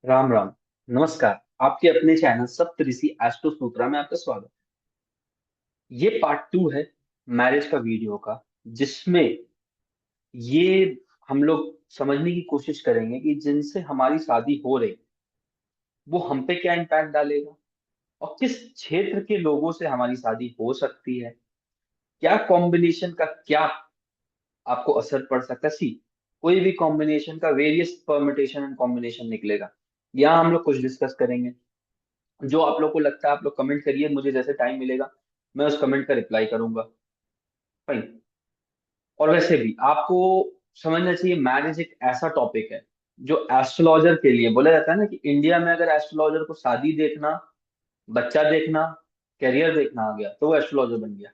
राम राम। नमस्कार। आपके अपने चैनल सप्तऋषि एस्ट्रो सूत्रा में आपका स्वागत। ये पार्ट 2 है मैरिज का वीडियो का, जिसमें ये हम लोग समझने की कोशिश करेंगे कि जिनसे हमारी शादी हो रही वो हम पे क्या इम्पैक्ट डालेगा, और किस क्षेत्र के लोगों से हमारी शादी हो सकती है। क्या कॉम्बिनेशन का क्या आपको असर पड़ सकता है। सी, कोई भी कॉम्बिनेशन का वेरियस परम्यूटेशन एंड कॉम्बिनेशन निकलेगा। यहाँ हम लोग कुछ डिस्कस करेंगे। जो आप लोग को लगता है आप लोग कमेंट करिए, मुझे जैसे टाइम मिलेगा मैं उस कमेंट का रिप्लाई करूंगा। फाइन। और वैसे भी आपको समझना चाहिए, मैरिज एक ऐसा टॉपिक है जो एस्ट्रोलॉजर के लिए बोला जाता है ना, कि इंडिया में अगर एस्ट्रोलॉजर को शादी देखना, बच्चा देखना, करियर देखना आ गया तो वो एस्ट्रोलॉजर बन गया।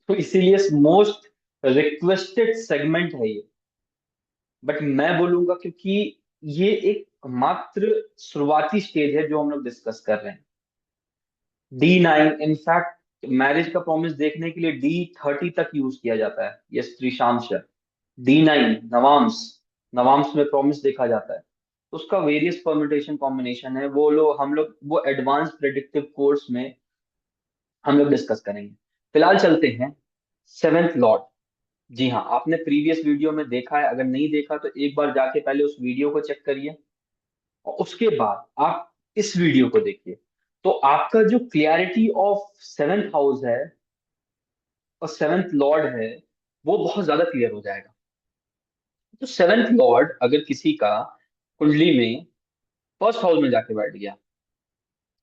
तो इसीलिए मोस्ट रिक्वेस्टेड सेगमेंट है ये। बट मैं बोलूंगा क्योंकि ये एक मात्र शुरुआती स्टेज है जो हम लोग डिस्कस कर रहे हैं। D9 इनफैक्ट मैरिज का प्रॉमिस देखने के लिए D30 तक यूज किया जाता है। ये त्रिशांश है। D9 नवांश, नवांश में प्रॉमिस देखा जाता है। तो उसका वेरियस परम्यूटेशन कॉम्बिनेशन है, वो लोग हम लोग वो एडवांस प्रेडिक्टिव कोर्स में हम लोग डिस्कस करेंगे। फिलहाल चलते हैं सेवेंथ लॉर्ड। जी हाँ, आपने प्रीवियस वीडियो में देखा है, अगर नहीं देखा तो एक बार जाके पहले उस वीडियो को चेक करिए और उसके बाद आप इस वीडियो को देखिए। तो आपका जो क्लियरिटी ऑफ सेवेंथ हाउस है और सेवेंथ लॉर्ड है वो बहुत ज्यादा क्लियर हो जाएगा। तो सेवेंथ लॉर्ड अगर किसी का कुंडली में फर्स्ट हाउस में जाके बैठ गया,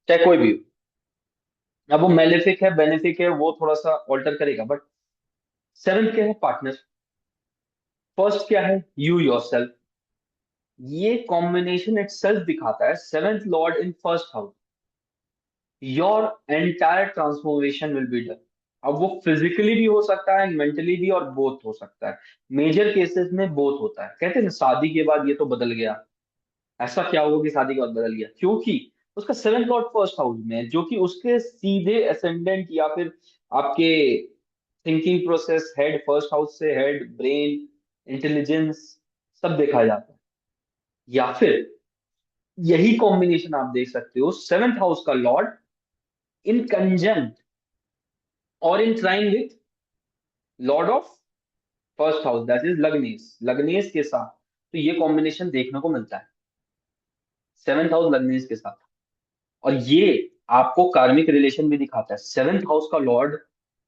चाहे कोई भी हो, अब वो मेलेफिक है बेनिफिक है वो थोड़ा सा ऑल्टर करेगा, बट सेवेंथ क्या है? पार्टनर। फर्स्ट क्या है? You yourself. ये कॉम्बिनेशन इटसेल्फ दिखाता है seventh Lord in first house, your entire transformation will be done. अब वो फिजिकली भी हो सकता है, मेंटली भी, और बोथ हो सकता है। मेजर केसेस में बोथ होता है। कहते हैं ना शादी के बाद ये तो बदल गया। ऐसा क्या होगा कि शादी के बाद बदल गया? क्योंकि उसका सेवेंथ लॉर्ड फर्स्ट हाउस में है, जो कि उसके सीधे असेंडेंट या फिर आपके thinking process head, first house से हेड, ब्रेन, इंटेलिजेंस, सब देखा जाता है। या फिर यही कॉम्बिनेशन आप देख सकते हो, सेवेंथ हाउस का लॉर्ड इन कंजंक्ट और in trine with lord of first house, that is लग्नेश, लग्नेश के साथ। तो ये कॉम्बिनेशन देखने को मिलता है, सेवेंथ हाउस लग्नेश के साथ। और ये आपको कार्मिक रिलेशन भी दिखाता है। सेवेंथ हाउस का लॉर्ड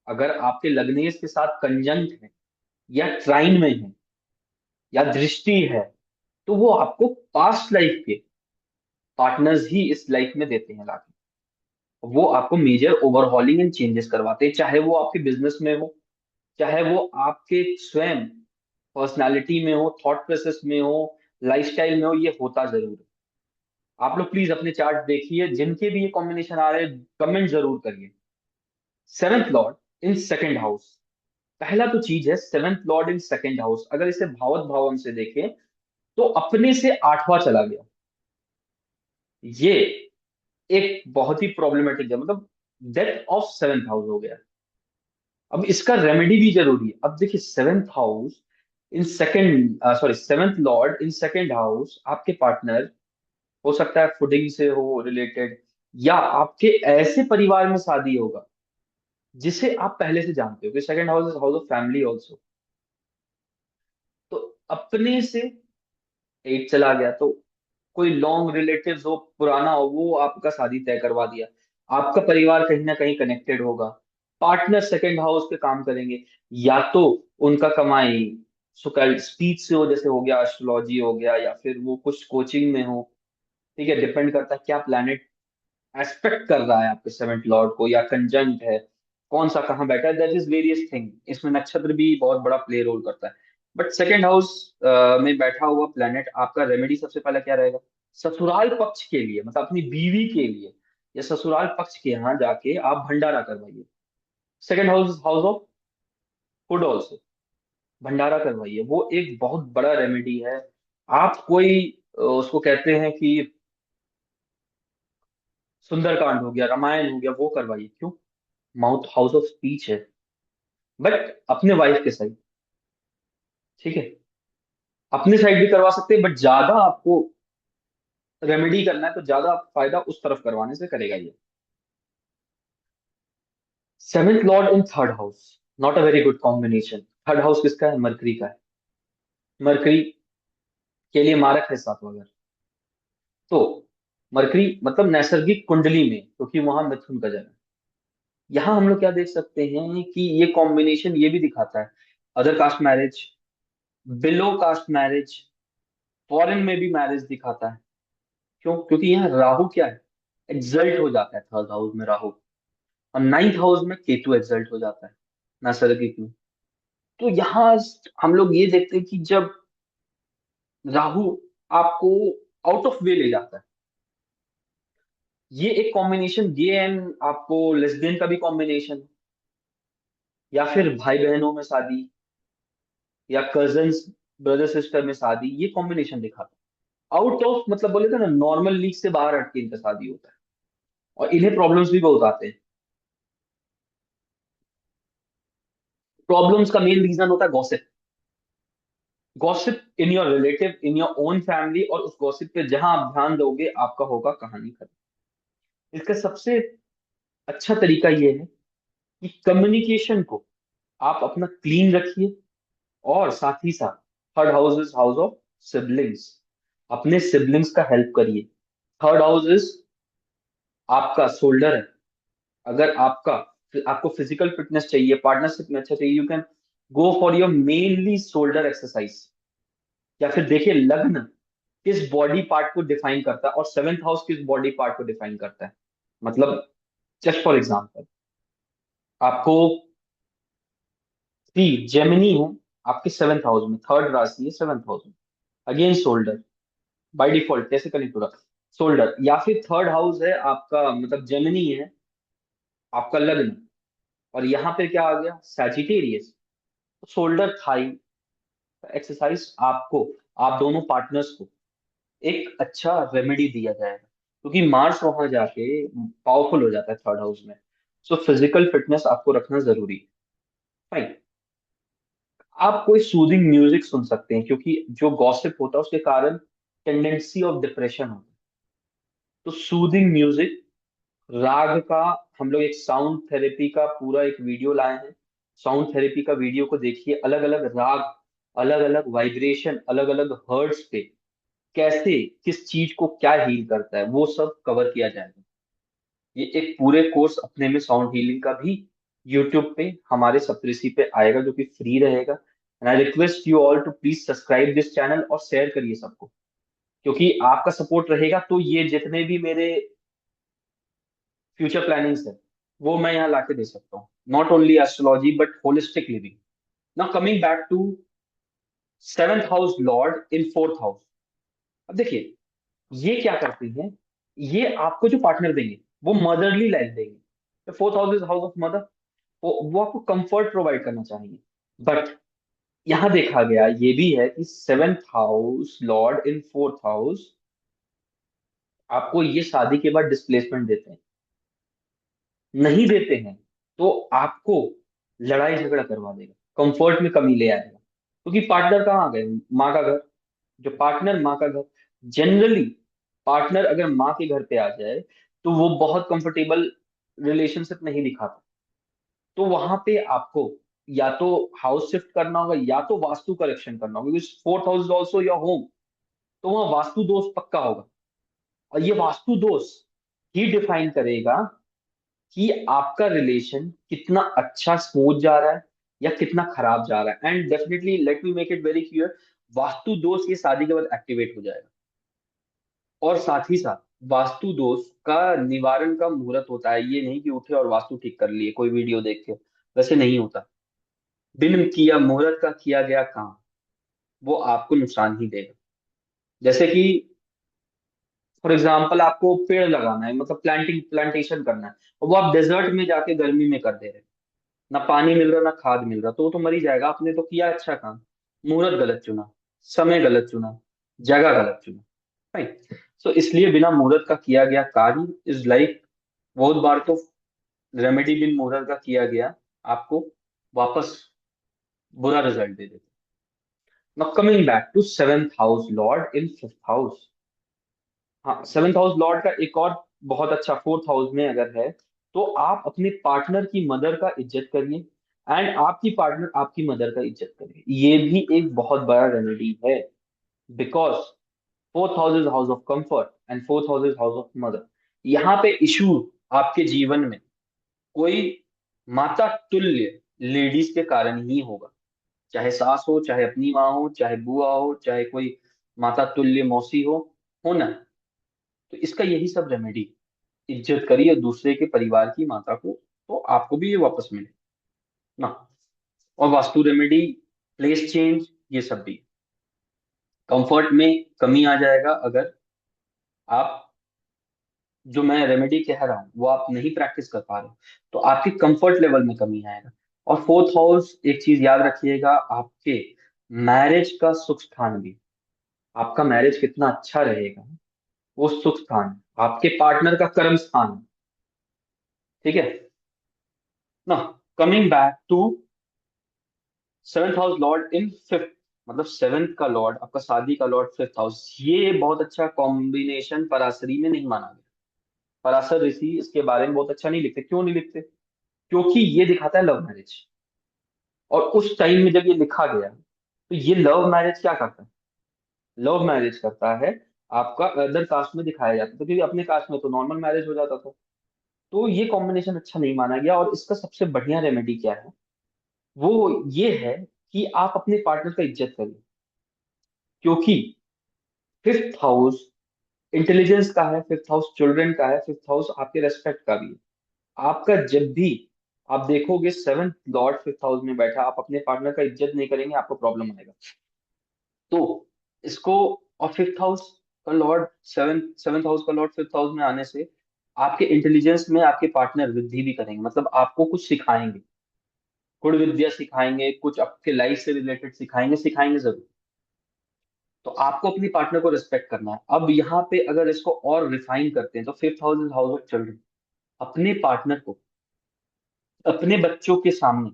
अगर आपके लग्नेश के साथ कंजंक्ट है या ट्राइन में है या दृष्टि है, तो वो आपको पास्ट लाइफ के पार्टनर्स ही इस लाइफ में देते हैं लाके। वो आपको मेजर ओवरहॉलिंग एंड चेंजेस करवाते हैं, चाहे वो आपके बिजनेस में हो, चाहे वो आपके स्वयं पर्सनालिटी में हो, थॉट प्रोसेस में हो, लाइफस्टाइल में हो, ये होता जरूर है। आप लोग प्लीज अपने चार्ट देखिए, जिनके भी ये कॉम्बिनेशन आ रहे हैं कमेंट जरूर करिए। Seventh Lord in second house, पहला तो चीज है seventh Lord in second house. अगर इसे भावत भावन से देखें तो अपने से आठवां चला गया। ये एक बहुत ही प्रॉब्लमेटिक है, मतलब डेथ ऑफ सेवेंथ हाउस हो गया। अब इसका रेमेडी भी जरूरी है। अब देखिए, seventh house in second, sorry, seventh Lord in second house आपके पार्टनर हो सकता है फूडिंग से हो रिलेटेड, या आपके ऐसे परिवार में शादी होगा जिसे आप पहले से जानते हो, कि second house is house of family also. तो अपने से एट चला गया, तो कोई लॉन्ग रिलेटिव्स हो, पुराना हो, वो आपका शादी तय करवा दिया। आपका परिवार कहीं ना कहीं कनेक्टेड होगा। पार्टनर सेकंड हाउस पे काम करेंगे, या तो उनका कमाई सुकल स्पीच से हो, जैसे हो गया एस्ट्रोलॉजी हो गया, या फिर वो कुछ कोचिंग में हो। ठीक है, डिपेंड करता है क्या प्लैनेट एस्पेक्ट कर रहा है आपके सेवेंथ लॉर्ड को, या कंजंक्ट है, कौन सा कहाँ बैठा है, दैट इज वेरियस थिंग। इसमें नक्षत्र भी बहुत बड़ा प्ले रोल करता है। बट सेकेंड हाउस में बैठा हुआ प्लैनेट, आपका रेमेडी सबसे पहला क्या रहेगा? ससुराल पक्ष के लिए, मतलब अपनी बीवी के लिए या ससुराल पक्ष के यहाँ जाके आप भंडारा करवाइए। Second house house of food also, भंडारा करवाइए, वो एक बहुत बड़ा रेमेडी है। आप कोई उसको कहते हैं कि सुंदरकांड हो गया, रामायण हो गया, वो करवाइए। क्यों? माउथ हाउस ऑफ स्पीच है, बट अपने वाइफ के साइड। ठीक है, अपने साइड भी करवा सकते हैं, बट ज्यादा आपको रेमेडी करना है तो ज्यादा फायदा उस तरफ करवाने से करेगा ये। Seventh Lord in third house, not a very good combination. Third house किसका है? मरकरी का है। मरकरी के लिए मारक है सातवां घर। तो मरकरी मतलब नैसर्गिक कुंडली में, क्योंकि वहां मिथुन का जन्म है। यहाँ हम लोग क्या देख सकते हैं कि ये कॉम्बिनेशन ये भी दिखाता है other caste marriage, below caste marriage, foreign में भी मैरिज दिखाता है। क्यों? क्योंकि यहाँ राहु क्या है? एग्जल्ट हो जाता है थर्ड हाउस में राहु, और नाइन्थ हाउस में केतु एग्जल्ट हो जाता है नैसर्गिक में। तो यहाँ हम लोग ये देखते हैं कि जब राहु आपको आउट ऑफ वे ले जाता है, ये एक कॉम्बिनेशन गे एंड आपको लेस्बियन का भी कॉम्बिनेशन, या फिर भाई बहनों में शादी, या कजन्स ब्रदर सिस्टर में शादी, ये कॉम्बिनेशन दिखाता है आउट ऑफ, मतलब बोले थे ना नॉर्मल लीग से बाहर हटके इनका शादी होता है। और इन्हें प्रॉब्लम्स भी बहुत आते हैं। प्रॉब्लम्स का मेन रीजन होता है gossip. Gossip in your relative, in your own family, और उस गॉसिप पे जहां आप ध्यान दोगे आपका होगा कहानी खत्म। इसका सबसे अच्छा तरीका ये है कि कम्युनिकेशन को आप अपना क्लीन रखिए, और साथ ही साथ third house is house of siblings, अपने सिबलिंग्स का हेल्प करिए। थर्ड हाउस इज आपका शोल्डर है। अगर आपको फिजिकल फिटनेस चाहिए, पार्टनरशिप में अच्छा चाहिए, you can go for your mainly shoulder exercise. या फिर देखिए लग्न किस बॉडी पार्ट को डिफाइन करता है और सेवेंथ हाउस किस बॉडी पार्ट को डिफाइन करता है। मतलब जस्ट फॉर एग्जांपल, आपको सी जेमिनी है आपके सेवेंथ हाउस में, थर्ड राशि है सेवेंथ हाउस में, अगेन शोल्डर, बाय डिफॉल्ट कैसे कनेक्ट होगा? शोल्डर। या फिर थर्ड हाउस है आपका, मतलब जेमिनी है आपका लग्न, और यहाँ पे क्या आ गया? सैजिटेरियस। शोल्डर थाई एक्सरसाइज आपको, आप दोनों पार्टनर्स को एक अच्छा रेमेडी दिया जाएगा, क्योंकि मार्स वहां जाके पावरफुल हो जाता है थर्ड हाउस में। सो फिजिकल फिटनेस आपको रखना जरूरी है। फाइन। आप कोई सूदिंग म्यूजिक सुन सकते हैं, क्योंकि जो गॉसिप होता है उसके कारण टेंडेंसी ऑफ डिप्रेशन होता है। तो सूदिंग म्यूजिक, राग का, हम लोग एक साउंड थेरेपी का पूरा एक वीडियो लाए हैं। साउंड थेरेपी का वीडियो को देखिए, अलग अलग राग, अलग अलग वाइब्रेशन, अलग अलग हर्ट्स पे कैसे किस चीज को क्या हील करता है वो सब कवर किया जाएगा। ये एक पूरे कोर्स अपने में साउंड हीलिंग का भी यूट्यूब पे हमारे सप्तऋषि पे आएगा, जो कि फ्री रहेगा। And I request you all to please subscribe this channel और शेयर करिए सबको, क्योंकि आपका सपोर्ट रहेगा तो ये जितने भी मेरे फ्यूचर प्लानिंग्स है वो मैं यहाँ लाके दे सकता हूँ, not only astrology but holistic living. Now coming back to seventh house lord in fourth house. अब देखिए ये क्या करते हैं, ये आपको जो पार्टनर देंगे वो मदरली लाइफ देंगे। Fourth house is house of mother, वो आपको कंफर्ट प्रोवाइड करना चाहेंगे। बट यहाँ देखा गया ये भी है कि seventh house lord in fourth house आपको ये शादी के बाद डिस्प्लेसमेंट देते हैं। नहीं देते हैं तो आपको लड़ाई झगड़ा करवा देगा, कंफर्ट में कमी ले आएगा, क्योंकि पार्टनर कहाँ आ गए? माँ का घर। जो पार्टनर माँ का घर, जनरली पार्टनर अगर माँ के घर पे आ जाए तो वो बहुत कंफर्टेबल रिलेशनशिप नहीं दिखाता। तो वहां पे आपको या तो हाउस शिफ्ट करना होगा या तो वास्तु करेक्शन करना होगा, क्योंकि fourth house is also your home. तो वहाँ वास्तु दोष पक्का होगा, और ये वास्तु दोष ही डिफाइन करेगा कि आपका रिलेशन कितना अच्छा स्मूथ जा रहा है या कितना खराब जा रहा है। And definitely let me make it very clear, vastu दोष ये शादी के बाद एक्टिवेट हो जाएगा। और साथ ही साथ वास्तु दोष का निवारण का मुहूर्त होता है, ये नहीं कि उठे और वास्तु ठीक कर लिए कोई वीडियो देख के, वैसे नहीं होता। बिन किया मुहूर्त का किया गया काम वो आपको नुकसान ही देगा। जैसे कि फॉर एग्जाम्पल आपको पेड़ लगाना है, मतलब प्लांटेशन करना है, और वो आप डेजर्ट में जाके गर्मी में कर दे रहे हैं, ना पानी मिल रहा ना खाद मिल रहा, तो वो तो मर ही जाएगा। आपने तो किया अच्छा काम, मुहूर्त गलत चुना, समय गलत चुना, जगह गलत चुना। राइट। सो इसलिए बिना मुहूर्त का किया गया कार्य इज लाइक, बहुत बार तो रेमेडी बिन मुहूर्त का किया गया आपको वापस बुरा रिजल्ट दे देता। Now coming back to seventh house lord in fifth house. हाँ, सेवंथ हाउस लॉर्ड का एक और बहुत अच्छा, फोर्थ हाउस में अगर है तो आप अपने पार्टनर की मदर का इज्जत करिए, एंड आपकी पार्टनर आपकी मदर का इज्जत करिए। ये भी एक बहुत बड़ा रेमेडी है, because fourth house is house of comfort and fourth house is house of mother. यहाँ पे इशू आपके जीवन में कोई माता तुल्य लेडीज के कारण ही होगा, चाहे सास हो, चाहे अपनी माँ हो, चाहे बुआ हो, चाहे कोई माता तुल्य मौसी हो ना। तो इसका यही सब रेमेडी, इज्जत करिए दूसरे के परिवार की माता को, तो आपको भी ये वापस मिले ना। और वास्तु रेमेडी, प्लेस चेंज, ये सब भी। कंफर्ट में कमी आ जाएगा अगर आप, जो मैं रेमेडी कह रहा हूँ वो आप नहीं प्रैक्टिस कर पा रहे हो, तो आपके कंफर्ट लेवल में कमी आएगा। और फोर्थ हाउस, एक चीज याद रखिएगा, आपके मैरिज का सुख स्थान भी, आपका मैरिज कितना अच्छा रहेगा वो सुख स्थान है, आपके पार्टनर का कर्म स्थान है। ठीक है ना। Coming back to seventh house lord in fifth, मतलब सेवेंथ का लॉर्ड, आपका शादी का लॉर्ड फिफ्थ हाउस, ये बहुत अच्छा कॉम्बिनेशन पराशरी में नहीं माना गया। पराशर ऋषि इसके बारे में बहुत अच्छा नहीं लिखते। क्यों नहीं लिखते? क्योंकि ये दिखाता है लव मैरिज, और उस टाइम में जब ये लिखा गया तो ये लव मैरिज क्या करता है? लव मैरिज करता है, आपका अदर कास्ट में दिखाया जाता था, क्योंकि अपने कास्ट में तो नॉर्मल मैरिज हो जाता था। तो ये कॉम्बिनेशन अच्छा नहीं माना गया, और इसका सबसे बढ़िया रेमेडी क्या है, वो ये है कि आप अपने पार्टनर का इज्जत करिए। क्योंकि फिफ्थ हाउस इंटेलिजेंस का है, फिफ्थ हाउस चिल्ड्रन का है, फिफ्थ हाउस आपके रेस्पेक्ट का भी है। आपका जब भी आप देखोगे सेवंथ लॉर्ड फिफ्थ हाउस में बैठा, आप अपने पार्टनर का इज्जत नहीं करेंगे, आपको प्रॉब्लम आएगा। तो इसको, और फिफ्थ हाउस का लॉर्ड, सेवंथ सेवंथ हाउस का लॉर्ड फिफ्थ हाउस में आने से आपके इंटेलिजेंस में आपके पार्टनर वृद्धि भी करेंगे, मतलब आपको कुछ सिखाएंगे, गुण विद्या सिखाएंगे, कुछ आपके लाइफ से रिलेटेड सिखाएंगे, सिखाएंगे जरूर। तो आपको अपनी पार्टनर को रिस्पेक्ट करना है। अब यहाँ पे अगर इसको और रिफाइन करते हैं तो fifth house is house of children. अपने पार्टनर को अपने बच्चों के सामने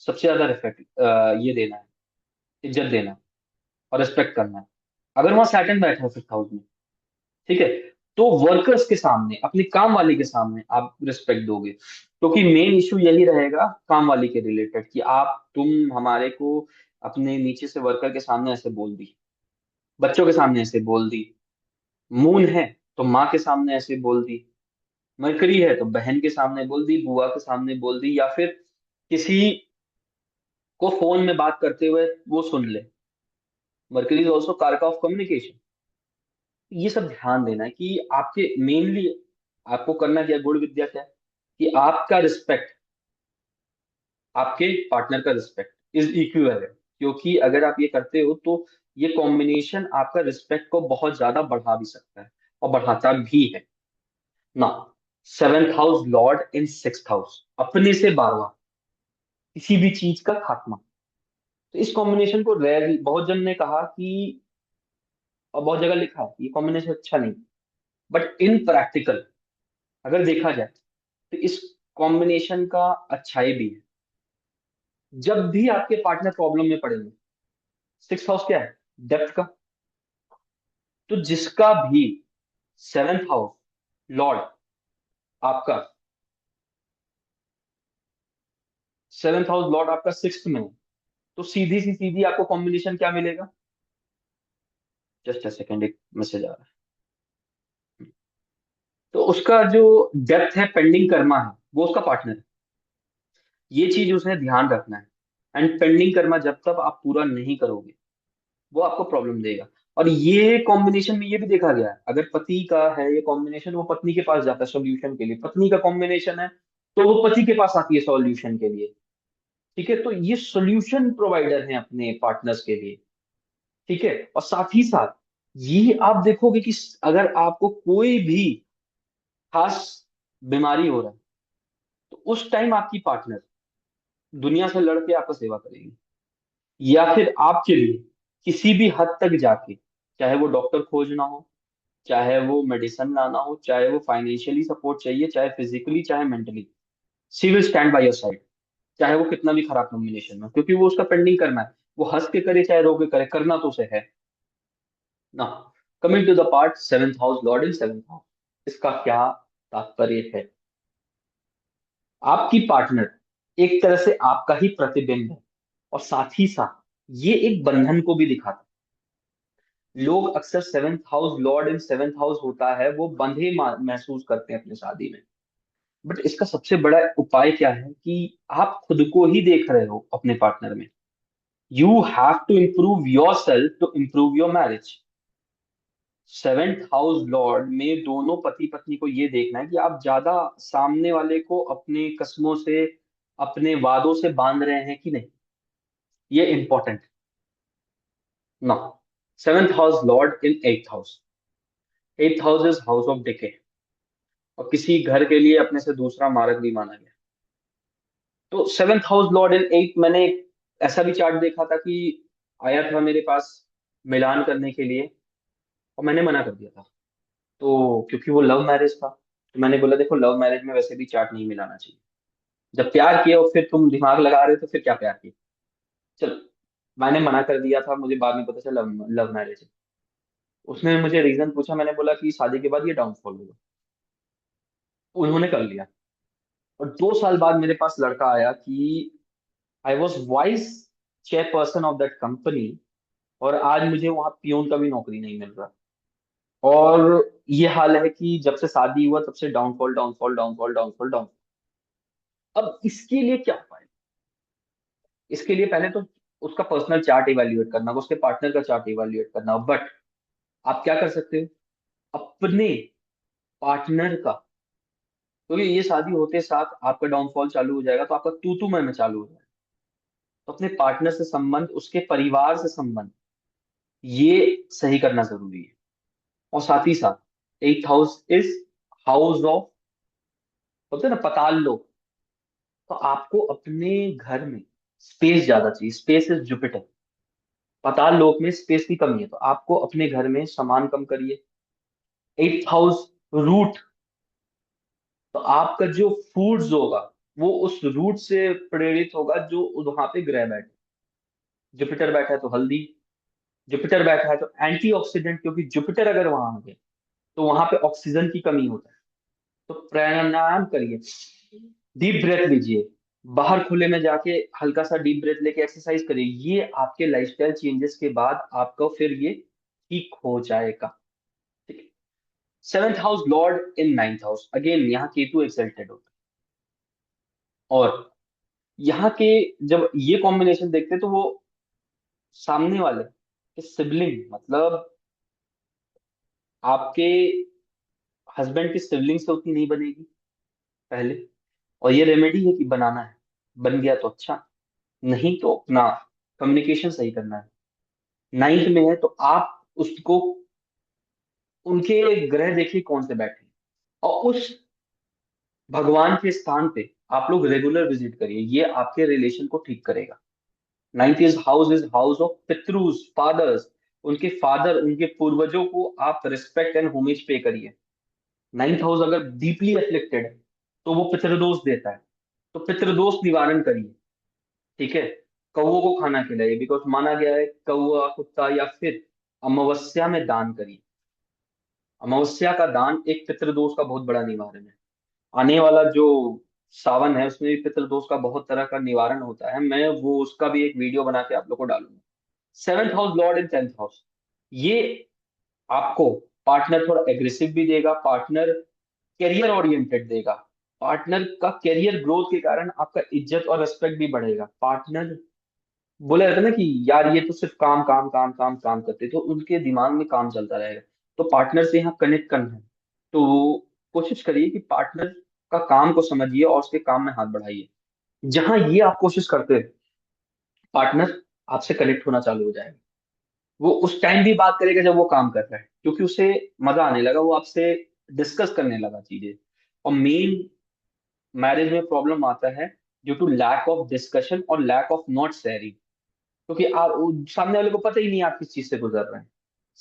सबसे ज्यादा रिस्पेक्ट, ये देना है, इज्जत देना है और रिस्पेक्ट करना है। अगर वहां सैटर्न बैठा है फिफ्थ हाउस में, ठीक है, तो वर्कर्स के सामने, अपनी काम वाली के सामने आप रिस्पेक्ट दोगे, क्योंकि मेन इशू यही रहेगा काम वाली के रिलेटेड, कि आप, तुम हमारे को अपने नीचे से वर्कर के सामने ऐसे बोल दी, बच्चों के सामने ऐसे बोल दी, मून है तो माँ के सामने ऐसे बोल दी, मरकरी है तो बहन के सामने बोल दी, बुआ के सामने बोल दी, या फिर किसी को फोन में बात करते हुए वो सुन ले। मरकरी इज ऑल्सो कारक ऑफ कम्युनिकेशन। ये सब ध्यान देना है कि आपके मेनली आपको करना क्या है, गुण विद्या क्या है, कि आपका रिस्पेक्ट, आपके पार्टनर का रिस्पेक्ट इज इक्वल है। क्योंकि अगर आप ये करते हो तो ये कॉम्बिनेशन आपका रिस्पेक्ट को बहुत ज्यादा बढ़ा भी सकता है, और बढ़ाता भी है ना। सेवेंथ हाउस लॉर्ड इन सिक्स्थ हाउस, अपने से 12वां, किसी भी चीज का खात्मा। तो इस कॉम्बिनेशन को रेयर, बहुत जन ने कहा कि, और बहुत जगह लिखा है कि ये कॉम्बिनेशन अच्छा नहीं, बट इन प्रैक्टिकल अगर देखा जाए तो इस कॉम्बिनेशन का अच्छाई भी है। जब भी आपके पार्टनर प्रॉब्लम में पड़ेंगे, सिक्स हाउस क्या है, डेप्थ का। तो जिसका भी सेवेंथ हाउस लॉर्ड आपका, सेवेंथ हाउस लॉर्ड आपका सिक्स्थ में है, तो सीधी आपको कॉम्बिनेशन क्या मिलेगा? जस्ट अ सेकेंड, एक मैसेज आ रहा है। तो उसका जो डेप्थ है, पेंडिंग कर्मा है, वो उसका पार्टनर है। ये चीज उसने ध्यान रखना है। एंड पेंडिंग कर्मा जब तक आप पूरा नहीं करोगे, वो आपको प्रॉब्लम देगा। और ये कॉम्बिनेशन में ये भी देखा गया है, अगर पति का है ये कॉम्बिनेशन, वो पत्नी के पास जाता है सॉल्यूशन के लिए, पत्नी का कॉम्बिनेशन है तो वो पति के पास आती है सॉल्यूशन के लिए। ठीक है, तो ये सॉल्यूशन प्रोवाइडर है अपने पार्टनर्स के लिए। ठीक है, और साथ ही साथ ये आप देखोगे कि अगर आपको कोई भी खास बीमारी हो रहा है, तो उस टाइम आपकी पार्टनर दुनिया से लड़ के आपका सेवा करेगी, या फिर आपके लिए किसी भी हद तक जाके, चाहे वो डॉक्टर खोजना हो, चाहे वो मेडिसिन लाना हो, चाहे वो फाइनेंशियली सपोर्ट चाहिए, चाहे फिजिकली, चाहे mentally, she will stand by your side. चाहे वो कितना भी खराब कॉम्बिनेशन में, क्योंकि वो उसका पेंडिंग करना है। वो हंस के करे चाहे रो के करे, करना तो उसे है ना। Coming to the part seventh house lord in seventh house, इसका क्या तात्पर्य है? आपकी पार्टनर एक तरह से आपका ही प्रतिबिंब है, और साथ ही साथ ये एक बंधन को भी दिखाता है। लोग अक्सर seventh house lord in seventh house होता है, वो बंधे महसूस करते हैं अपनी शादी में। बट इसका सबसे बड़ा उपाय क्या है कि आप खुद को ही देख रहे हो अपने पार्टनर में। You have to improve your self to improve your marriage. Seventh house lord में दोनों पति पत्नी को ये देखना है कि आप ज्यादा सामने वाले को अपने कस्मों से, अपने वादों से बांध रहे हैं कि नहीं। ये important. No, seventh house lord in eighth house. Eighth house is house of decay, और किसी घर के लिए अपने से दूसरा मार्ग भी माना गया। तो सेवेंथ हाउस लॉर्ड इन एट, मैंने एक ऐसा भी चार्ट देखा था कि आया था मेरे पास मिलान करने के लिए, और मैंने मना कर दिया था। तो क्योंकि वो लव मैरिज था, तो मैंने बोला देखो लव मैरिज में वैसे भी चार्ट नहीं मिलाना चाहिए। जब प्यार किया और फिर तुम दिमाग लगा रहे हो तो फिर क्या प्यार किया। चलो, मैंने मना कर दिया था, मुझे बाद में पता चला लव लव मैरिज है। उसने मुझे रीजन पूछा, मैंने बोला कि शादी के बाद ये डाउनफॉल होगा। उन्होंने कर लिया। और 2 साल बाद मेरे पास लड़का आया कि I was vice chairperson of that company, और आज मुझे वहां पियून का भी नौकरी नहीं मिल रहा। और ये हाल है कि जब से शादी हुआ तब से downfall downfall downfall downfall down. अब इसके लिए क्या उपाय? इसके लिए पहले तो उसका पर्सनल चार्ट इवेल्युएट करना होगा, उसके पार्टनर का चार्ट इवेल्युएट करना होगा। बट आप क्या कर सकते हो? अपने पार्टनर का, क्योंकि ये शादी होते साथ आपका डाउनफॉल चालू हो जाएगा तो आपका तू तू मैं चालू हो जाएगा। तो अपने पार्टनर से संबंध, उसके परिवार से संबंध, ये सही करना जरूरी है। और साथ ही साथ eighth house is house of, बोलते हैं ना पताल लोक। तो आपको अपने घर में स्पेस ज्यादा चाहिए। Space is Jupiter. पाताल लोक में स्पेस की कमी है, तो आपको अपने घर में सामान कम करिए। एट्थ हाउस रूट, तो आपका जो फूड्स होगा वो उस रूट से प्रेरित होगा जो वहां पे ग्रह बैठे। जुपिटर बैठा है तो हल्दी, जुपिटर बैठा है तो एंटीऑक्सीडेंट, क्योंकि जुपिटर अगर वहां हो गया तो वहां पे ऑक्सीजन की कमी होता है। तो प्राणायाम करिए, डीप ब्रेथ लीजिए, बाहर खुले में जाके हल्का सा डीप ब्रेथ लेके एक्सरसाइज करिए। ये आपके लाइफस्टाइल चेंजेस के बाद आपको फिर ये ठीक हो जाएगा। ठीक है। Seventh house lord in ninth house, again यहाँ केतु एक्सल्टेड होता है। और यहाँ के जब ये कॉम्बिनेशन देखते हैं तो वो सामने वाले के सिबलिंग, मतलब आपके हस्बैंड की सिबलिंग से उतनी नहीं बनेगी पहले। और ये रेमेडी है कि बनाना है, बन गया तो अच्छा, नहीं तो अपना कम्युनिकेशन सही करना है। नाइन्थ में है तो आप उसको, उनके ग्रह देखिए कौन से बैठे हैं, और उस भगवान के स्थान पे आप लोग रेगुलर विजिट करिए, ये आपके रिलेशन को ठीक करेगा। नाइन्थ इज हाउस ऑफ पितृस, फादर्स। उनके फादर, उनके पूर्वजों को आप रिस्पेक्ट एंड होमेज पे करिए। नाइन्थ हाउस अगर डीपली अफ्लिक्टेड है तो वो पितृदोष देता है, तो पितृदोष निवारण करिए। ठीक है। कौओं को खाना खिलाइए, बिकॉज माना गया है कौआ कुत्ता या फिर अमावस्या में दान करिए। अमावस्या का दान एक पितृदोष का बहुत बड़ा निवारण है। आने वाला जो सावन है उसमें भी पितृदोष का बहुत तरह का निवारण होता है, मैं वो उसका भी एक वीडियो बना के आप लोग को डालूंगा। Seventh house lord in tenth house, ये आपको पार्टनर थोड़ा एग्रेसिव भी देगा, पार्टनर करियर ओरिएंटेड देगा। पार्टनर का करियर ग्रोथ के कारण आपका इज्जत और रेस्पेक्ट भी बढ़ेगा। पार्टनर, बोला जाता है ना कि यार ये तो सिर्फ काम काम काम काम काम करते, तो उनके दिमाग में काम चलता रहेगा। तो पार्टनर से यहाँ कनेक्ट करना है, तो कोशिश करिए कि पार्टनर का काम को समझिए और उसके काम में हाथ बढ़ाइए। जहां ये आप कोशिश करते हैं, पार्टनर आपसे कनेक्ट होना चालू हो जाएगा। वो उस टाइम भी बात करेगा जब वो काम कर रहा है, क्योंकि उसे मजा आने लगा, वो आपसे डिस्कस करने लगा चीजें। और मेन मैरिज में प्रॉब्लम आता है due to lack of discussion और लैक ऑफ नॉट शेयरिंग। क्योंकि आप, सामने वाले को पता ही नहीं है आप किस चीज से गुजर रहे हैं।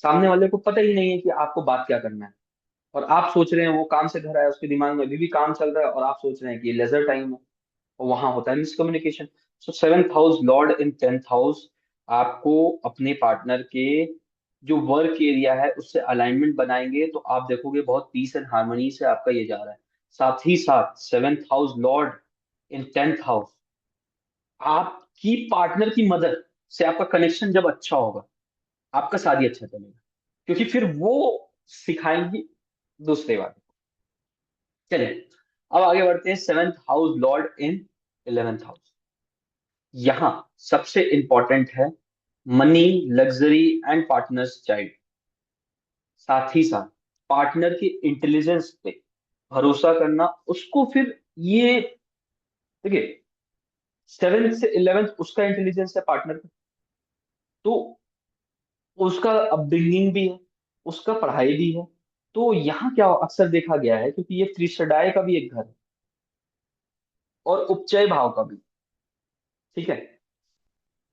सामने वाले को पता ही नहीं है कि आपको बात क्या करना है। और आप सोच रहे हैं वो काम से घर आया, उसके दिमाग में अभी भी काम चल रहा है, और आप सोच रहे हैं कि ये लेजर टाइम है। और वहां होता है miscommunication. So seventh house lord in tenth house आपको अपने पार्टनर के जो वर्क एरिया है उससे अलाइनमेंट बनाएंगे तो आप देखोगे बहुत पीस एंड हार्मनी से आपका ये जा रहा है। साथ ही साथ seventh house lord in tenth house, आपकी पार्टनर की मदद से आपका कनेक्शन जब अच्छा होगा, आपका शादी अच्छा चलेगा, क्योंकि फिर वो सिखाएंगी दूसरे वाले को। चलिए अब आगे बढ़ते हैं। Seventh house lord in eleventh house, यहां सबसे इंपॉर्टेंट है money, luxury and partners child. साथ ही साथ पार्टनर के इंटेलिजेंस पे भरोसा करना, उसको फिर ये देखिए, सेवेंथ से इलेवेंथ उसका इंटेलिजेंस है पार्टनर का, तो उसका अपब्रिंगिंग भी है, उसका पढ़ाई भी है। तो यहाँ क्या अक्सर देखा गया है, क्योंकि ये त्रिशदाय का भी एक घर है और उपचय भाव का भी, ठीक है,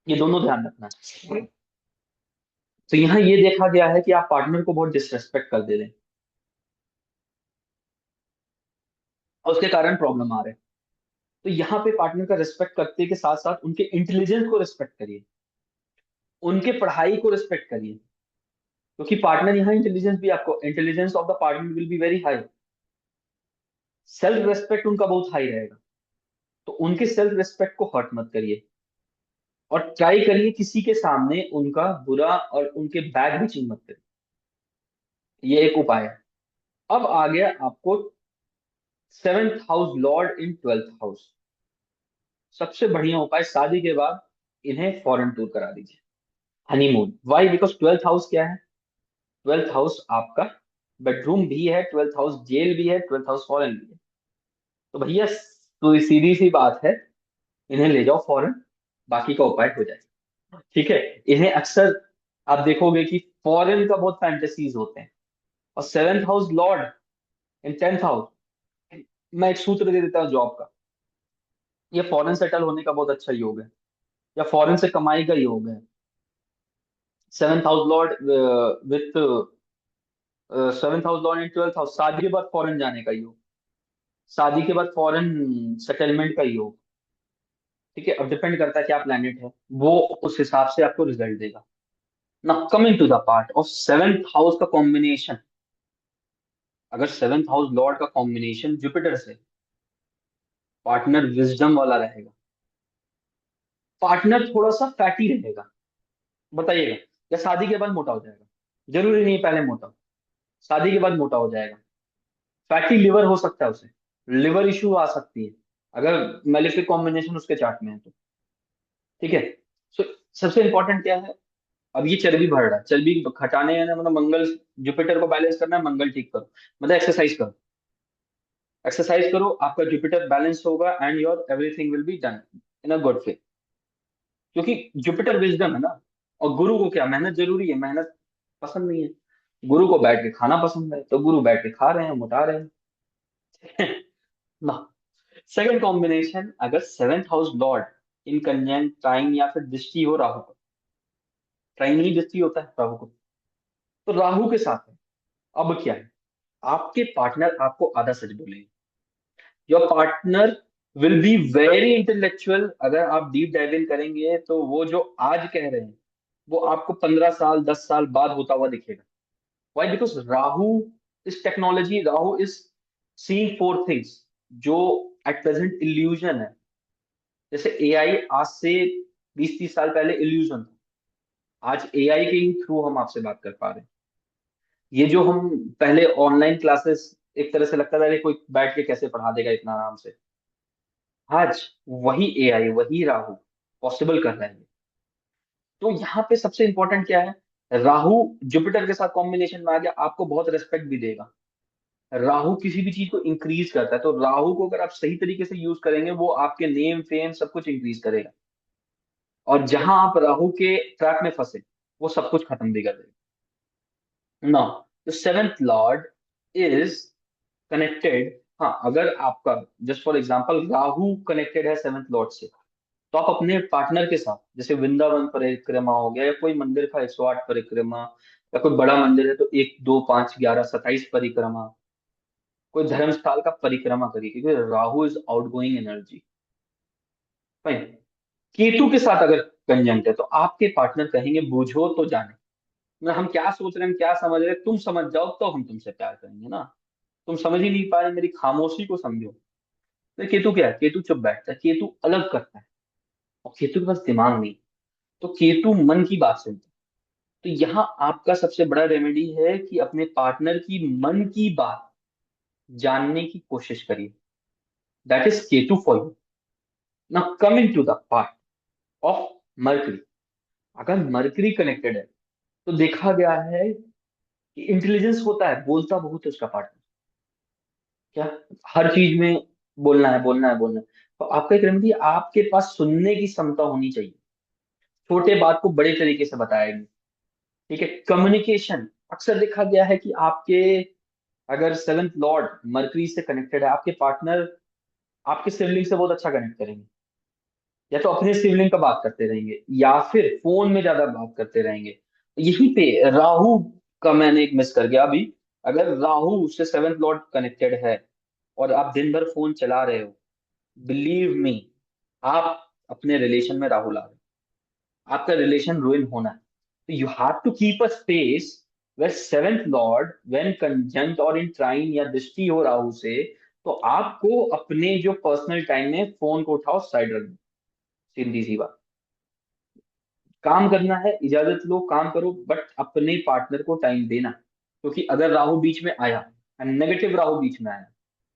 ये दोनों ध्यान रखना है। तो यहाँ ये देखा गया है कि आप पार्टनर को बहुत डिसरेस्पेक्ट कर दे रहे हैं और उसके कारण प्रॉब्लम आ रहे हैं। तो यहाँ पे पार्टनर का रिस्पेक्ट करते के साथ साथ उनके इंटेलिजेंस को रिस्पेक्ट करिए, उनके पढ़ाई को रिस्पेक्ट करिए, क्योंकि पार्टनर यहाँ इंटेलिजेंस भी, आपको intelligence of the partner will be very high, self respect उनका बहुत हाई रहेगा। तो उनके सेल्फ रेस्पेक्ट को हर्ट मत करिए और ट्राई करिए किसी के सामने उनका बुरा और उनके बैड बिचिंग मत करिए। ये एक उपाय है। अब आ गया आपको seventh house lord in twelfth house. सबसे बढ़िया उपाय, शादी के बाद इन्हें फॉरेन टूर करा दीजिए, honeymoon. Why? Because twelfth house क्या है? ट्वेल्थ हाउस आपका बेडरूम भी है, ट्वेल्थ हाउस जेल भी है, ट्वेल्थ हाउस फॉरेन भी है। तो भैया तो सीधी सी बात है, इन्हें ले जाओ फॉरेन, बाकी का उपाय हो जाएगा। ठीक है। इन्हें अक्सर आप देखोगे कि फॉरेन का बहुत फैंटेसीज होते हैं। और seventh house lord in tenth house, मैं एक सूत्र दे देता हूँ जॉब का, ये फॉरेन सेटल होने का बहुत अच्छा योग है, या फॉरेन से कमाई का योग है। Seventh house Lord with seventh house lord in twelfth house, शादी के बाद फॉरेन जाने का योग, शादी के बाद फॉरेन सेटलमेंट का योग। ठीक है, अब डिपेंड करता है क्या प्लैनेट है, वो उस हिसाब से आपको रिजल्ट देगा। ना coming to the part of seventh house का कॉम्बिनेशन, अगर सेवेंथ हाउस लॉर्ड का कॉम्बिनेशन जुपिटर से, पार्टनर विजडम वाला रहेगा, पार्टनर थोड़ा सा फैटी रहेगा, बताइएगा, या शादी के बाद मोटा हो जाएगा? जरूरी नहीं पहले मोटा हो, शादी के बाद मोटा हो जाएगा। फैटी लिवर हो सकता है उसे, लिवर इशू आ सकती है अगर मेलिफिक कॉम्बिनेशन उसके चार्ट में है तो। ठीक है। सो सबसे इंपॉर्टेंट क्या है, अब ये चर्बी बढ़ रहा है, चर्बी घटाने है ना, मतलब मंगल, जुपिटर को बैलेंस करना है, मंगल ठीक करो, मतलब एक्सरसाइज करो, एक्सरसाइज करो, आपका जुपिटर बैलेंस होगा and your everything will be done in a good way. क्योंकि जुपिटर विजडम है ना, और गुरु को क्या मेहनत जरूरी है, मेहनत पसंद नहीं है, गुरु को बैठ के खाना पसंद है, तो गुरु बैठ के खा रहे हैं, मोटा रहे हैं। ना, सेकंड कॉम्बिनेशन, अगर seventh house lord in conjunct ट्राइन या फिर दृष्टि हो राहु को, ट्राइन नहीं दृष्टि होता है राहु को, तो राहु के साथ है। अब क्या है, आपके पार्टनर आपको आधा सच बोलेंगे, your partner will be very intellectual. अगर आप डीप डाइव इन करेंगे तो वो जो आज कह रहे हैं वो आपको 15 साल 10 साल बाद होता हुआ दिखेगा। Why? Because Rahu is technology, Rahu is seeing four things जो एट प्रेजेंट इल्यूजन है। जैसे एआई आज से 20-30 साल पहले इल्यूजन था, आज एआई के ही थ्रू हम आपसे बात कर पा रहे हैं। ये जो हम पहले ऑनलाइन क्लासेस, एक तरह से लगता था कि कोई बैठ के कैसे पढ़ा देगा इतना आराम से, आज वही एआई, वही राहु पॉसिबल कर रहा है। तो यहाँ पे सबसे इंपॉर्टेंट क्या है, राहु जुपिटर के साथ कॉम्बिनेशन में आ गया, आपको बहुत रेस्पेक्ट भी देगा। राहु किसी भी चीज को इंक्रीज करता है, तो राहु को अगर आप सही तरीके से यूज करेंगे वो आपके नेम फेम सब कुछ इंक्रीज करेगा। और जहां आप राहु के ट्रैप में फंसे, वो सब कुछ खत्म भी कर देगा। Now the seventh Lord is connected. हाँ, अगर आपका just for example Rahu connected है सेवेंथ लॉर्ड से, तो आप अपने पार्टनर के साथ, जैसे वृंदावन परिक्रमा हो गया, या कोई मंदिर का 108 परिक्रमा, या कोई बड़ा मंदिर है तो 1 2 5 11 27 परिक्रमा, कोई धर्म स्थल का परिक्रमा करिए, क्योंकि Rahu is out going energy. Fine. Ketu के साथ अगर कंजंक्ट है तो आपके पार्टनर कहेंगे बूझो तो जाने, मैं हम क्या सोच रहे हैं, हम क्या समझ रहे हैं, तुम समझ जाओ तो हम तुमसे प्यार करेंगे ना। तुम समझ ही नहीं पा रहे, मेरी खामोशी को समझो। तो केतु क्या है, केतु चुप बैठता है, केतु अलग करता है, और केतु के पास दिमाग नहीं। तो केतु मन की बात सुनता है। तो यहाँ आपका सबसे बड़ा रेमेडी है कि अपने पार्टनर की मन की बात जानने की कोशिश करिए। That is Ketu for you. Now coming to the part of Mercury. अगर मर्करी कनेक्टेड है, तो देखा गया है कि इंटेलिजेंस होता है, बोलता बहुत है उसका पार्टनर। क्या, हर चीज में बोलना है, बोलना है, बोलना है। तो आपका एक रेमेडी, आपके पास सुनने की क्षमता होनी चाहिए। छोटे बात को बड़े तरीके से बताएंगे। ठीक है, कम्युनिकेशन। अक्सर देखा गया है कि आपके, अगर सेवेंथ लॉर्ड मरकरी से कनेक्टेड है, आपके पार्टनर आपके सिबलिंग से बहुत अच्छा कनेक्ट करेंगे। या तो अपने सिबलिंग का बात करते रहेंगे, या फिर फोन में ज्यादा बात करते रहेंगे। यहीं पे राहु का मैंने एक मिस कर गया अभी। अगर राहु से सेवेंथ लॉर्ड कनेक्टेड है और आप दिन भर फोन चला रहे हो, बिलीव मी, आप अपने रिलेशन में राहु ला रहे हो, आपका रिलेशन रुइन होना है। तो you have to keep a space where seventh lord when conjunct और इन ट्राइन या दृष्टि हो राहु से, तो आपको अपने जो पर्सनल टाइम में फोन को उठाओ, साइड रख दो। सीधी सी बात। काम करना है, इजाजत लो, काम करो, बट अपने पार्टनर को टाइम देना। क्योंकि अगर राहु बीच में आया, एंड नेगेटिव राहु बीच में आया,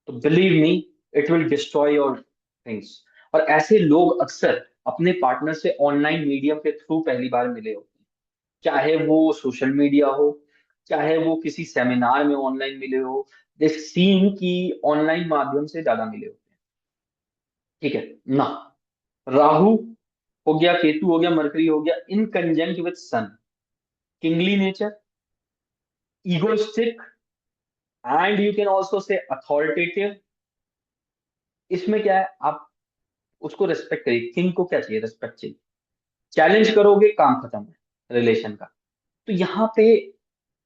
तो believe me, it will destroy your things. और ऐसे लोग अक्सर अपने पार्टनर से ऑनलाइन मीडियम के थ्रू पहली बार मिले होते हैं। चाहे वो सोशल मीडिया हो, चाहे वो किसी सेमिनार में ऑनलाइन मिले हो, दे सीन की ऑनलाइन माध्यम से ज्यादा मिले होते हैं। ठीक है ना। राहु हो गया, केतु हो गया, मरकरी हो गया, in conjunct with Sun, kingly nature, egoistic, and you can also say authoritative. इसमें क्या है, आप उसको रेस्पेक्ट करिए। किंग को क्या चाहिए, रेस्पेक्ट चाहिए। चैलेंज करोगे, काम खत्म है रिलेशन का। तो यहाँ पे,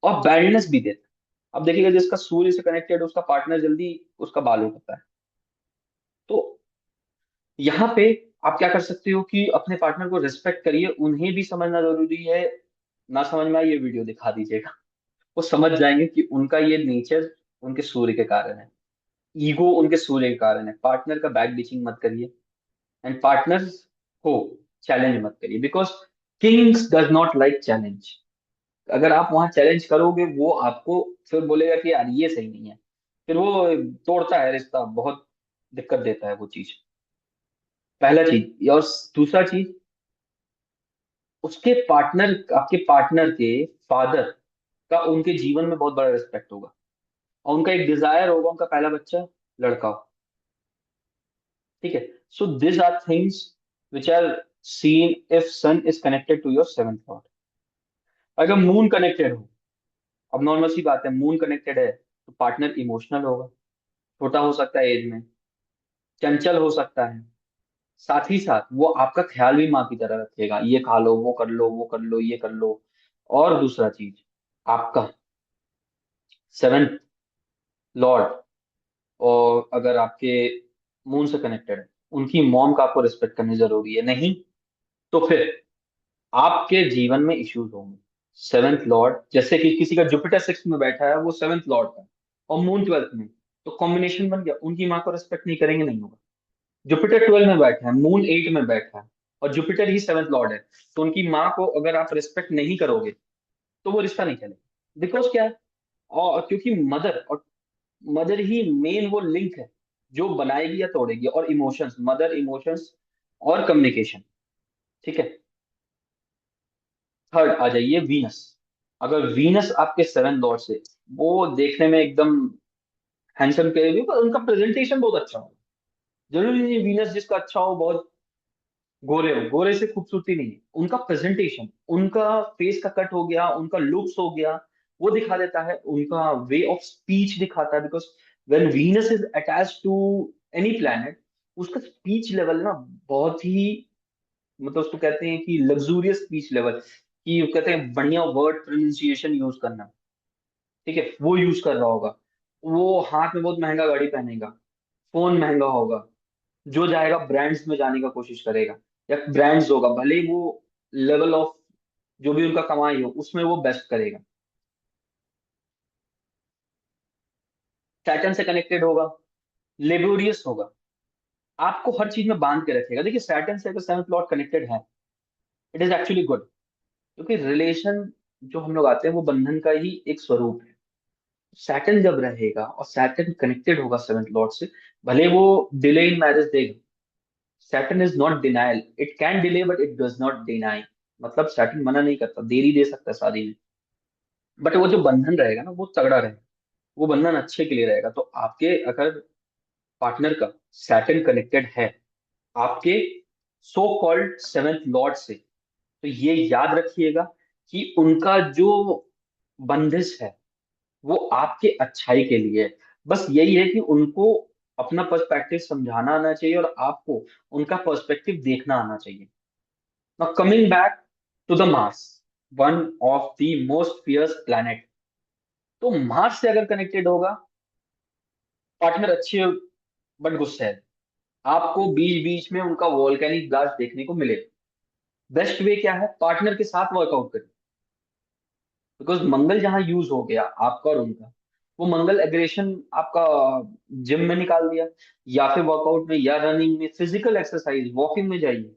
और बैडनेस भी देता है। अब देखिएगा, जिसका सूर्य से कनेक्टेड है, उसका पार्टनर जल्दी उसका बाल उठता है। तो यहाँ पे आप क्या कर सकते हो कि अपने पार्टनर को रेस्पेक्ट करिए, उन्हें भी समझना जरूरी है। ना समझ में आए, ये वीडियो दिखा दीजिएगा, वो समझ जाएंगे कि उनका ये नेचर उनके सूर्य के कारण है, ईगो उनके सूर्य के कारण है। पार्टनर का बैक बीचिंग मत करिए, एंड पार्टनर को चैलेंज मत करिए, because Kings does not like challenge. अगर आप वहां चैलेंज करोगे, वो आपको फिर बोलेगा कि यार ये सही नहीं है, फिर वो तोड़ता है रिश्ता, बहुत दिक्कत देता है वो चीज। पहला चीज। और दूसरा चीज, उसके पार्टनर, आपके पार्टनर के फादर का उनके जीवन में बहुत बड़ा रिस्पेक्ट होगा, और उनका एक डिजायर होगा, उनका पहला बच्चा लड़का हो। ठीक है। So this are things which are seen if Sun is connected to your seventh lord. अगर मून कनेक्टेड हो, अब नॉर्मल सी बात है, मून कनेक्टेड है तो पार्टनर इमोशनल होगा, छोटा हो सकता है एज में, चंचल हो सकता है, साथ ही साथ वो आपका ख्याल भी माँ की तरह रखेगा, ये खा लो, वो कर लो, वो कर लो, ये कर लो। और दूसरा चीज, आपका सेवेंथ लॉर्ड, और अगर आपके मून से कनेक्टेड है, उनकी मॉम का आपको रिस्पेक्ट करनी जरूरी है। नहीं तो फिर आपके जीवन में इश्यूज होंगे। सेवेंथ लॉर्ड, जैसे कि किसी का जुपिटर सिक्स में बैठा है, वो सेवेंथ लॉर्ड का, और मून ट्वेल्थ में, तो कॉम्बिनेशन बन गया, उनकी माँ को रिस्पेक्ट नहीं करेंगे, नहीं होगा। जुपिटर 12 में बैठा है, मून 8 में बैठा है, और जुपिटर ही सेवेंथ लॉर्ड है, तो उनकी माँ को अगर आप रिस्पेक्ट नहीं करोगे, तो वो रिश्ता नहीं चलेगा। बिकॉज क्या है, और क्योंकि मदर, और मदर ही मेन वो लिंक है जो बनाएगी या तोड़ेगी। और इमोशंस, मदर इमोशंस और कम्युनिकेशन। ठीक है। थर्ड आ जाइए, वीनस। अगर वीनस आपके सेवन लॉर्ड से, वो देखने में एकदम हैंडसम करेगी, पर उनका प्रेजेंटेशन बहुत अच्छा हो। जरूरी नहीं वीनस जिसका अच्छा हो बहुत गोरे हो, गोरे से खूबसूरती नहीं है, उनका प्रेजेंटेशन, उनका फेस का कट हो गया, उनका लुक्स हो गया, वो दिखा देता है। उनका वे ऑफ स्पीच दिखाता है, because when Venus is attach to any planet, उसका स्पीच लेवल ना बहुत ही, मतलब उसको कहते हैं कि लग्जूरियस स्पीच लेवल, कि वो कहते हैं बढ़िया वर्ड प्रोनाउंसिएशन यूज करना। ठीक है, वो यूज कर रहा होगा। वो हाथ में बहुत महंगा गाड़ी पहनेगा, फोन महंगा होगा, जो जाएगा ब्रांड्स में जाने का कोशिश करेगा, या ब्रांड्स होगा, भले ही वो लेवल ऑफ जो भी उनका कमाई हो उसमें वो बेस्ट करेगा। सैटर्न से कनेक्टेड होगा, लेबोरियस होगा, आपको हर चीज में बांध के रखेगा। देखिए सैटर्न से अगर सेवंथ लॉर्ड कनेक्टेड है, इट इज एक्चुअली गुड, क्योंकि रिलेशन जो हम लोग आते हैं वो बंधन का ही एक स्वरूप है। सैटर्न जब रहेगा और सैटर्न कनेक्टेड होगा सेवंथ लॉर्ड से, भले वो डिले इन मैरिज देगा, Saturn is not denial, it can delay but it does not deny. मतलब सैटर्न मना नहीं करता, देरी दे सकता है शादी में, बट वो जो बंधन रहेगा ना वो तगड़ा रहेगा, वो बंधन अच्छे के लिए रहेगा। तो आपके अगर पार्टनर का सैटर्न कनेक्टेड है आपके सो कॉल्ड सेवेंथ लॉर्ड से, तो ये याद रखिएगा कि उनका जो बंदिश है वो आपके अच्छाई के लिए है। बस यही है कि उनको अपना पर्सपेक्टिव समझाना आना चाहिए और आपको उनका पर्सपेक्टिव देखना आना चाहिए। Now coming back to the Mars, one of the most fierce planet. तो मार्स से अगर कनेक्टेड होगा पार्टनर अच्छे बट गुस्से है, आपको बीच बीच में उनका वोल्केनिक ब्लास्ट देखने को मिलेगा। बेस्ट वे क्या है, पार्टनर के साथ वर्कआउट करें, बिकॉज मंगल जहां यूज हो गया आपका और उनका, वो मंगल एग्रेशन आपका जिम में निकाल दिया, या फिर वर्कआउट में या रनिंग में, फिजिकल एक्सरसाइज वॉकिंग में जाइए।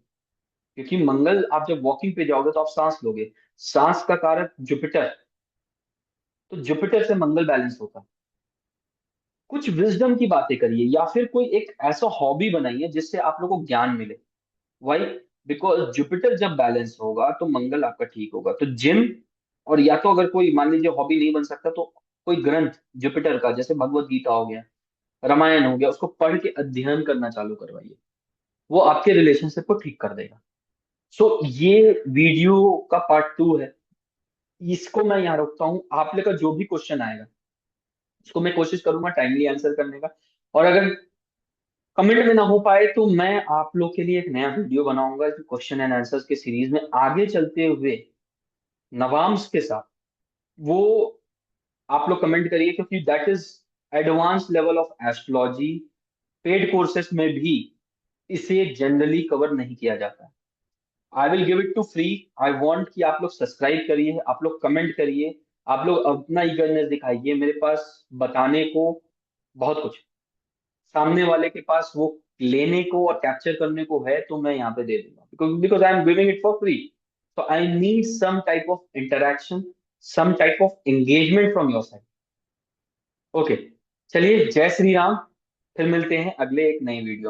क्योंकि मंगल आप जब वॉकिंग पे जाओगे तो आप सांस लोगे, सांस का कारक जुपिटर, तो जुपिटर से मंगल बैलेंस होता है। कुछ विजडम की बातें करिए या फिर कोई एक ऐसा हॉबी बनाइए जिससे आप लोगों को ज्ञान मिले। वाई? बिकॉज जुपिटर जब बैलेंस होगा तो मंगल आपका ठीक होगा। तो जिम, और या तो अगर कोई मान लीजिए हॉबी नहीं बन सकता तो कोई ग्रंथ जुपिटर का, जैसे भगवत गीता हो गया, रामायण हो गया, उसको पढ़ के अध्ययन करना चालू करवाइए, वो आपके रिलेशनशिप को ठीक कर देगा। सो ये वीडियो का पार्ट 2 है, इसको मैं यहाँ रखता हूँ। आप लोग का जो भी क्वेश्चन आएगा उसको मैं कोशिश करूंगा टाइमली आंसर करने का। और अगर कमेंट में ना हो पाए तो मैं आप लोग के लिए एक नया वीडियो बनाऊंगा क्वेश्चन एंड आंसर्स के सीरीज में आगे चलते हुए नवाम्स के साथ। वो आप लोग कमेंट करिए, क्योंकि that is advance level of astrology. Paid courses में भी इसे जनरली कवर नहीं किया जाता है। I will give it to free. I want कि आप लोग सब्सक्राइब करिए, आप लोग कमेंट करिए, आप लोग अपना ईगरनेस दिखाइए। मेरे पास बताने को बहुत कुछ, सामने वाले के पास वो लेने को और कैप्चर करने को है, तो मैं यहाँ पे दे दूंगा, because I am giving it for free. तो I need some type of interaction, some type of engagement from your side. Okay, चलिए, जय श्री राम। फिर मिलते हैं अगले एक नई वीडियो में।